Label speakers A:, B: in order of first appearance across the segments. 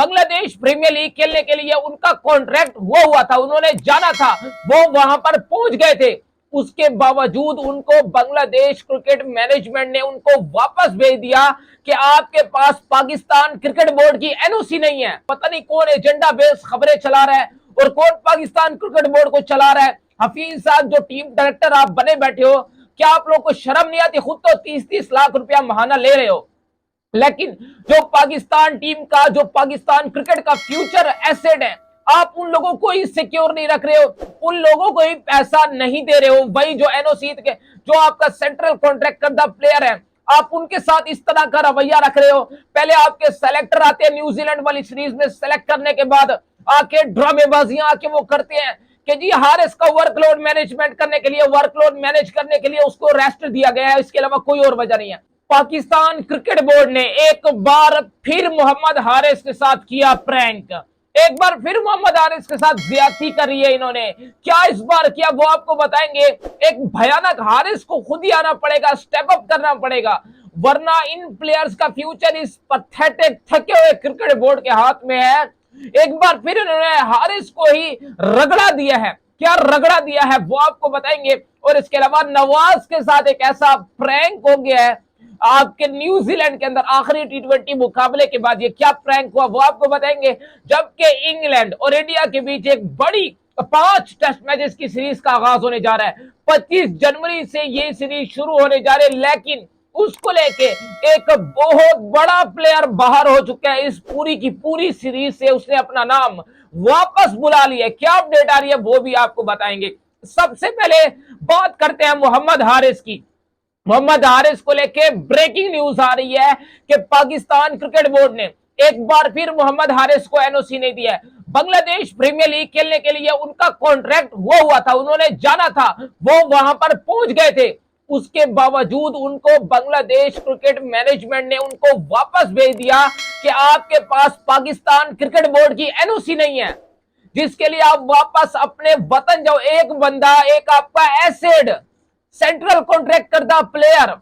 A: Bangladesh premiere league खेलने के लिए उनका कॉन्ट्रैक्ट हुआ था, उन्होंने जाना था, वो वहां पर पहुंच गए थे। उसके बावजूद उनको बांग्लादेश क्रिकेट मैनेजमेंट ने उनको वापस भेज दिया कि आपके पास पाकिस्तान क्रिकेट बोर्ड की एनओसी नहीं है। पता नहीं कौन एजेंडा बेस्ड खबरें चला रहा है और कौन पाकिस्तान क्रिकेट बोर्ड को चला रहा है। हफीज साहब जो टीम डायरेक्टर आप बने बैठे हो, क्या आप लोग को शर्म नहीं आती? खुद तो 30-30 लाख रुपया महाना ले रहे हो, लेकिन जो पाकिस्तान टीम का, जो पाकिस्तान क्रिकेट का फ्यूचर एसेट है, आप उन लोगों को ही सिक्योर नहीं रख रहे हो, उन लोगों को ही पैसा नहीं दे रहे हो। वही जो एनओसी के, जो आपका सेंट्रल कॉन्ट्रैक्ट करदा प्लेयर है, आप उनके साथ इस तरह का रवैया रख रहे हो। पहले आपके सेलेक्टर आते हैं न्यूजीलैंड वाली सीरीज में, सेलेक्ट करने के बाद आके ड्रामेबाजियां आके वो करते हैं कि जी हारिस का वर्कलोड मैनेजमेंट करने के लिए, वर्कलोड मैनेज करने के लिए उसको रेस्ट दिया गया है, इसके अलावा कोई और वजह नहीं है। पाकिस्तान क्रिकेट बोर्ड ने एक बार फिर मोहम्मद हारिस के साथ किया प्रैंक, एक बार फिर मोहम्मद हारिस के साथ ज्यादती करी है इन्होंने। क्या इस बार किया वो आपको बताएंगे। एक भयानक, हारिस को खुद ही आना पड़ेगा, स्टेप अप करना पड़ेगा, वरना इन प्लेयर्स का फ्यूचर इस पथेटिक थके हुए क्रिकेट बोर्ड के हाथ में है। एक बार फिर इन्होंने हारिस को ही रगड़ा दिया है। क्या रगड़ा दिया है वो आपको बताएंगे। और इसके अलावा नवाज के साथ एक ऐसा प्रैंक हो गया है आपके न्यूजीलैंड के अंदर आखिरी T20 मुकाबले के बाद। ये क्या प्रैंक हुआ वो आपको बताएंगे। जबकि इंग्लैंड और इंडिया के बीच एक बड़ी 5 टेस्ट मैचेस की सीरीज का आगाज होने जा रहा है। 25 जनवरी से ये सीरीज शुरू होने जा रही है, लेकिन उसको लेके एक बहुत बड़ा प्लेयर बाहर हो चुका है। इस पूरी की पूरी सीरीज से उसने अपना नाम वापस बुला लिया है। क्या अपडेट आ रही है वो भी आपको बताएंगे। सबसे पहले बात करते हैं मोहम्मद हारिस की। मोहम्मद हारिस को लेके ब्रेकिंग न्यूज आ रही है कि पाकिस्तान क्रिकेट बोर्ड ने एक बार फिर मोहम्मद हारिस को एनओसी नहीं दिया है। बांग्लादेश प्रीमियर लीग खेलने के लिए उनका कॉन्ट्रैक्ट हुआ था, उन्होंने जाना था, वो वहां पर पहुंच गए थे। उसके बावजूद उनको बांग्लादेश क्रिकेट मैनेजमेंट ने उनको वापस भेज दिया कि आपके पास पाकिस्तान क्रिकेट बोर्ड की एनओसी नहीं है, जिसके लिए आप वापस अपने वतन जाओ। एक बंदा, एक आपका एसेड, सेंट्रल कॉन्ट्रैक्ट करदा प्लेयर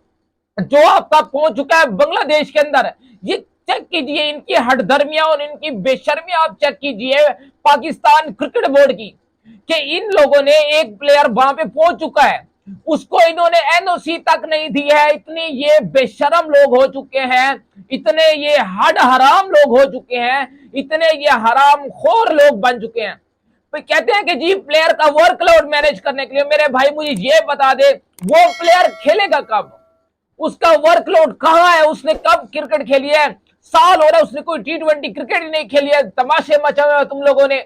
A: जो आपका पहुंच चुका है बांग्लादेश के अंदर। ये चेक कीजिए, इनकी हठधर्मियां और इनकी बेशर्मियां आप चेक कीजिए पाकिस्तान क्रिकेट बोर्ड की, कि इन लोगों ने एक प्लेयर वहां पे पहुंच चुका है, उसको इन्होंने एनओसी तक नहीं दी है। इतने ये बेशरम लोग हो चुके हैं, इतने ये हड हराम लोग हो चुके हैं, इतने ये हराम खोर लोग बन चुके हैं। तो कहते हैं कि जी प्लेयर का वर्कलोड मैनेज करने के लिए, मेरे भाई मुझे ये बता दे वो प्लेयर खेलेगा कब, उसका वर्कलोड कहां है, उसने कब क्रिकेट खेली है? साल हो रहा है उसने कोई T20 क्रिकेट ही नहीं खेली है। तमाशे मचाए हुए तुम लोगों ने।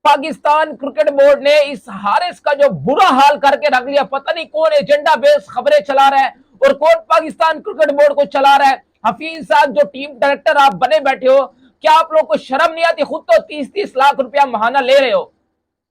A: पाकिस्तान क्रिकेट बोर्ड ने इस हारिस का जो बुरा हाल करके रख लिया। पता नहीं कौन एजेंडा बेस्ड खबरें चला रहा है और कौन पाकिस्तान क्रिकेट बोर्ड को चला रहा है। हफीज साहब जो टीम डायरेक्टर आप बने बैठे हो, क्या आप लोग को शर्म नहीं आती? खुद तो 30-30 लाख रुपया महाना ले रहे हो,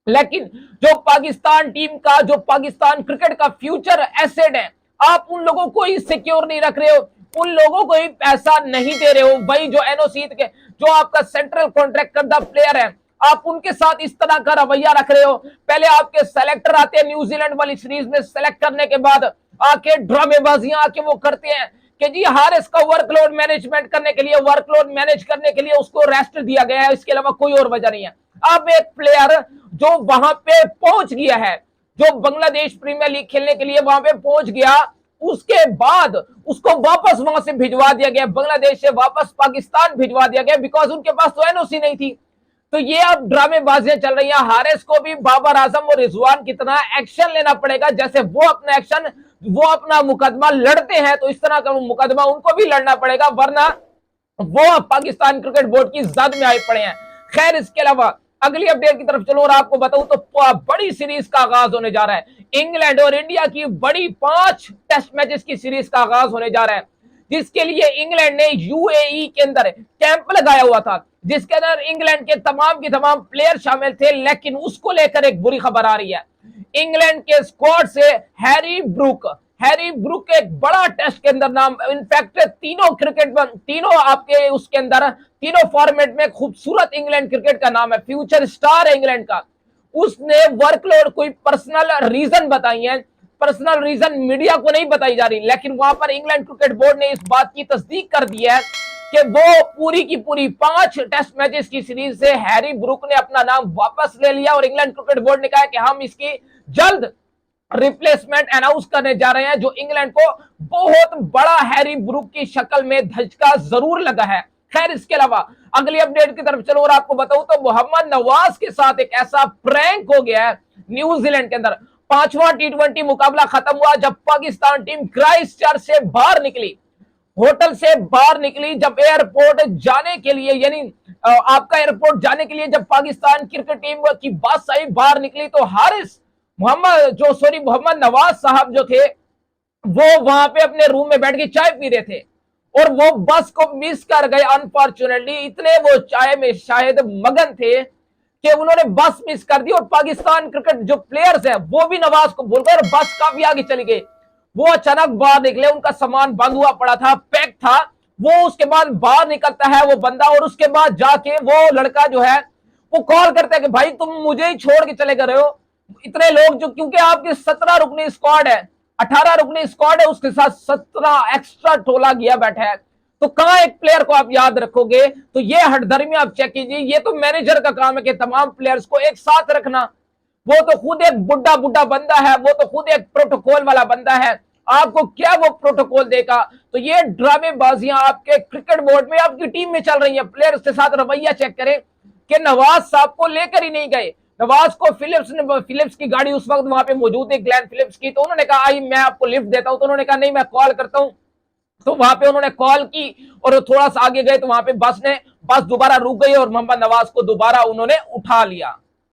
A: लेकिन जो पाकिस्तान टीम का, जो पाकिस्तान क्रिकेट का फ्यूचर एसेट है, आप उन लोगों को ही सिक्योर नहीं रख रहे हो, उन लोगों को ही पैसा नहीं दे रहे हो। वही जो एनओसी के, जो आपका सेंट्रल कॉन्ट्रैक्ट करदा प्लेयर है, आप उनके साथ इस तरह का रवैया रख रहे हो। पहले आपके सेलेक्टर आते हैं न्यूजीलैंड वाली सीरीज में, सेलेक्ट करने के बाद आके ड्रामेबाजियां आके वो करते हैं कि जी हारिस का वर्कलोड मैनेजमेंट करने के लिए, वर्कलोड मैनेज करने के लिए उसको रेस्ट दिया गया है, इसके अलावा कोई और वजह नहीं है। अब एक प्लेयर जो वहां पे पहुंच गया है, जो बांग्लादेश प्रीमियर लीग खेलने के लिए वहां पे पहुंच गया, उसके बाद उसको वापस वहां से भिजवा दिया गया, बांग्लादेश से वापस पाकिस्तान भिजवा दिया गया, बिकॉज उनके पास तो एनओसी नहीं थी। तो ये अब ड्रामेबाजियां चल रही हैं। हारिस को भी बाबर आजम और रिजवान की तरह एक्शन लेना पड़ेगा। जैसे वो अपना एक्शन, वो अपना मुकदमा लड़ते हैं, तो इस तरह का मुकदमा उनको भी लड़ना पड़ेगा, वरना वो पाकिस्तान क्रिकेट बोर्ड की जद में आए पड़े हैं। खैर, इसके अलावा अगली अपडेट की तरफ चलो और आपको बताऊं तो बड़ी सीरीज का आगाज होने जा रहा है। इंग्लैंड और इंडिया की बड़ी 5 टेस्ट मैचेस की सीरीज का आगाज होने जा रहा है, जिसके लिए इंग्लैंड ने यूएई के अंदर कैंप लगाया हुआ था, जिसके अंदर इंग्लैंड के तमाम प्लेयर शामिल थे। लेकिन उसको लेकर एक बुरी खबर आ रही है। इंग्लैंड के स्क्वाड से हैरी ब्रूक एक बड़ा टेस्ट के अंदर नाम, इनफैक्ट तीनों आपके उसके अंदर तीनों फॉर्मेट में खूबसूरत इंग्लैंड क्रिकेट का नाम है, फ्यूचर स्टार है इंग्लैंड का। उसने वर्कलोड कोई पर्सनल रीजन बताई है, पर्सनल रीजन मीडिया को नहीं बताई जा रही, लेकिन वहां पर इंग्लैंड क्रिकेट बोर्ड ने इस बात की तस्दीक कर दी है कि वो पूरी की पूरी 5 टेस्ट मैचेस की सीरीज से हैरी ब्रूक ने अपना नाम वापस ले लिया और इंग्लैंड क्रिकेट बोर्ड ने कहा कि हम इसकी जल्द रिप्लेसमेंट अनाउंस करने जा रहे हैं, जो इंग्लैंड को बहुत बड़ा हैरी ब्रूक की शक्ल में धचका जरूर लगा है। खैर, इसके अलावा अगली अपडेट की तरफ चलो और आपको बताऊं तो मोहम्मद नवाज के साथ एक ऐसा प्रैंक हो गया है न्यूजीलैंड के अंदर। 5वां T20 मुकाबला खत्म हुआ जब पाकिस्तान टीम क्राइस्ट चर्च से बाहर निकली, होटल से बाहर निकली, जब एयरपोर्ट जाने के लिए यानी आपका एयरपोर्ट जाने के लिए जब पाकिस्तान क्रिकेट टीम की बस आई बाहर निकली तो मोहम्मद नवाज साहब जो थे वो वहां पे अपने रूम में बैठ के चाय पी रहे थे और वो बस को मिस कर गए अनफॉर्चुनेटली। इतने वो चाय में शायद मगन थे कि उन्होंने बस मिस कर दी और पाकिस्तान क्रिकेट जो प्लेयर्स हैं वो भी नवाज को भूल गए और बस काफी आगे चली गई। वो अचानक बाहर निकले, उनका सामान बंद हुआ पड़ा था, पैक था। वो उसके बाद बाहर निकलता है वो बंदा और उसके बाद जाके वो लड़का जो है वो कॉल करता है कि भाई तुम मुझे ही छोड़ के चले गए हो। इतने लोग जो, क्योंकि आपकी 17 रुकनी स्क्वाड है, 18 रुकनी स्क्वाड है, उसके साथ 17 एक्स्ट्रा टोला गया बैठा है, तो कहां एक प्लेयर को आप याद रखोगे। तो ये हठधर्मी आप चेक कीजिए, ये तो मैनेजर का काम है कि तमाम प्लेयर्स को एक साथ रखना। वो तो खुद एक बुढ़ा बंदा है, वो तो खुद एक प्रोटोकॉल वाला बंदा है, आपको क्या वो प्रोटोकॉल देगा। तो ये ड्रामेबाजियां आपके क्रिकेट बोर्ड में आपकी टीम में चल रही है। प्लेयर्स के साथ रवैया चेक करें कि नवाज साहब को लेकर ही नहीं गए। नवाज को फिलिप्स की गाड़ी उस वक्त वहां पे मौजूद है, ग्लेन फिलिप्स की, तो उन्होंने कहा आई मैं आपको लिफ्ट देता हूं, तो उन्होंने कहा नहीं मैं कॉल करता हूं। तो वहां पे उन्होंने कॉल की और थोड़ा सा आगे गए तो वहां पे बस दोबारा रुक गई और मोहम्मद नवाज को दोबारा उन्होंने उठा लिया।